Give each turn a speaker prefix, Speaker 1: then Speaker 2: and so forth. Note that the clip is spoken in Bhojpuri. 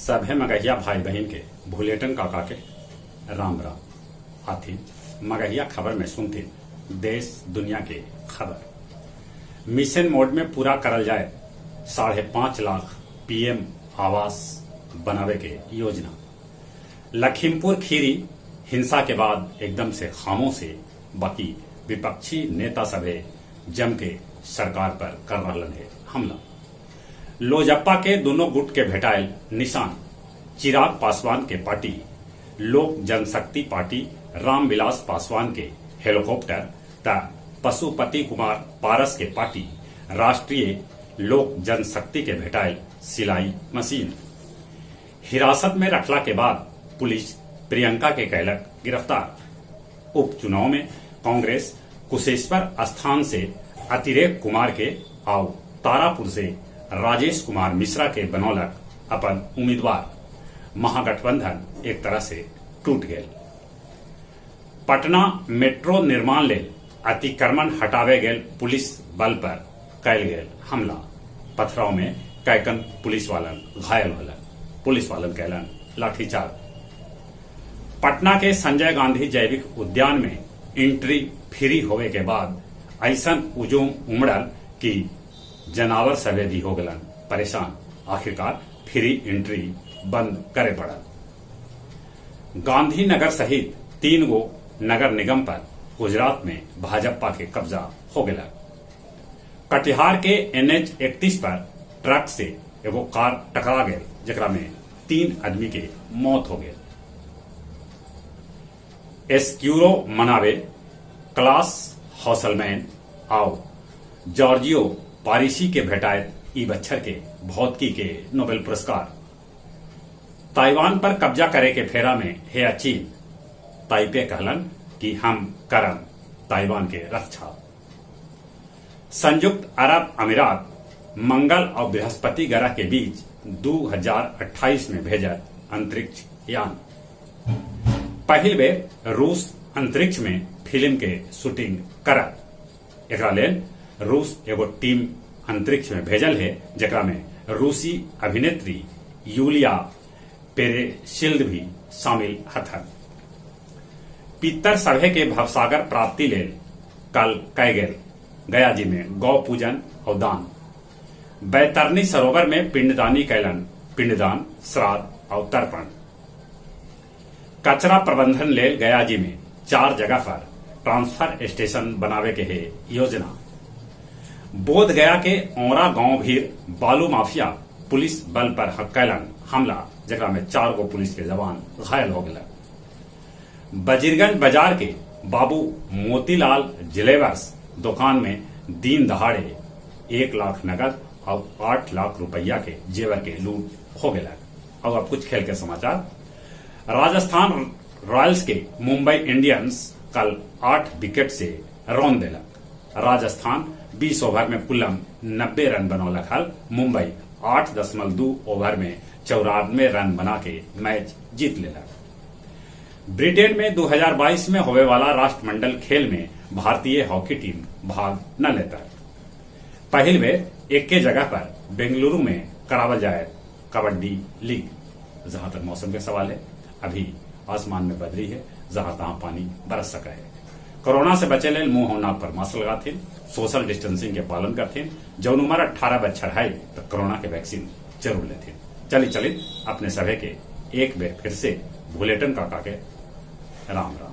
Speaker 1: सभे मगहिया भाई बहन के भुलेटन काका के राम राम। आथी मगहिया खबर में सुनती देश दुनिया के खबर। मिशन मोड में पूरा करल जाए 5.5 लाख पीएम आवास बनावे के योजना। लखीमपुर खीरी हिंसा के बाद एकदम से खामोश से बाकी विपक्षी नेता सभे जम के सरकार पर कर रहलन है हमला। लोजप्पा के दोनों गुट के भेटायल निशान चिराग पासवान के पार्टी लोक जनशक्ति पार्टी रामविलास पासवान के हेलीकॉप्टर त पशुपति कुमार पारस के पार्टी राष्ट्रीय लोक जनशक्ति के भेटायल सिलाई मशीन। हिरासत में रखला के बाद पुलिस प्रियंका के कैलक गिरफ्तार। उपचुनाव में कांग्रेस कुशेश्वर स्थान से अतिरेक कुमार के और तारापुर से राजेश कुमार मिश्रा के बनौलक अपन उम्मीदवार। महागठबंधन एक तरह से टूट गए। पटना मेट्रो निर्माण ले अतिक्रमण हटावे गेल पुलिस बल पर कैल गेल हमला। पथराव में कैकन पुलिस वालन घायल होलन। पुलिस वालन कैलन लाठीचार्ज। पटना के संजय गांधी जैविक उद्यान में एंट्री फ्री होवे के बाद ऐसन उजूम उमड़ल कि जनावर सभे भी हो गलन परेशान। आखिरकार फ्री एंट्री बंद करे पड़ल। गांधीनगर सहित 3 गो नगर निगम पर गुजरात में भाजपा के कब्जा हो गया। कटिहार के NH 31 पर ट्रक से एगो कार टकरा गए जेकरा में 3 आदमी के मौत हो गए। एस्क्यूरो मनावे क्लास हौसलमैन और जॉर्जियो पारिसी के भेटायत ई बच्छर के भौतिकी के नोबेल पुरस्कार। ताइवान पर कब्जा करे के फेरा में है चीन। ताइपे कहलन कि हम करम ताइवान के रक्षा। संयुक्त अरब अमीरात मंगल और बृहस्पति ग्रह के बीच 2028 में भेजत अंतरिक्ष यान। पहल बेर रूस अंतरिक्ष में फिल्म के शूटिंग करत। एकरा लेल रूस एगो टीम अंतरिक्ष में भेजल है जेकरा में रूसी अभिनेत्री यूलिया पेरेशिल्ड भी शामिल हथन। पितर सभे के भवसागर प्राप्ति लेल कल कय गेल गया जी में गौ पूजन और दान। बैतरनी सरोवर में पिंडदानी कैलन पिंडदान श्राद्ध और तर्पण। कचरा प्रबंधन लेल गया जी में 4 जगह पर ट्रांसफर स्टेशन बनावे के है योजना। बोध गया के औरा गांव भीर बालू माफिया पुलिस बल पर कैलन हमला जेकरा में 4 गो पुलिस के जवान घायल हो गए। बजीरगंज बाजार के बाबू मोतीलाल ज्वेलर्स दुकान में दिन दहाड़े 1 लाख नगद और 8 लाख रुपया के जेवर के लूट हो गए। और अब कुछ खेल के समाचार। राजस्थान रॉयल्स के मुंबई इंडियंस कल 8 विकेट से रौन दिलक। राजस्थान 20 ओवर में कुल्लम 90 रन बनौलक हल। मुंबई 8.2 ओवर में 94 रन बना के मैच जीत लेलक। ब्रिटेन में 2022 में होने वाला राष्ट्रमंडल खेल में भारतीय हॉकी टीम भाग न लेता। पहल बेर एक के जगह पर बेंगलुरु में करावल जाए कबड्डी लीग। जहां तक मौसम के सवाल है अभी आसमान में बदली है जहां तहां पानी बरस सका है। कोरोना से बचे लेल मुंह और नाक पर मास्क लगाथिन, सोशल डिस्टेंसिंग के पालन करथिन। जौन उम्र 18 बच्चर है तो कोरोना के वैक्सीन जरूर लेथिन। चलित अपने सभे के एक बेर फिर से भुलेटन काका के राम राम।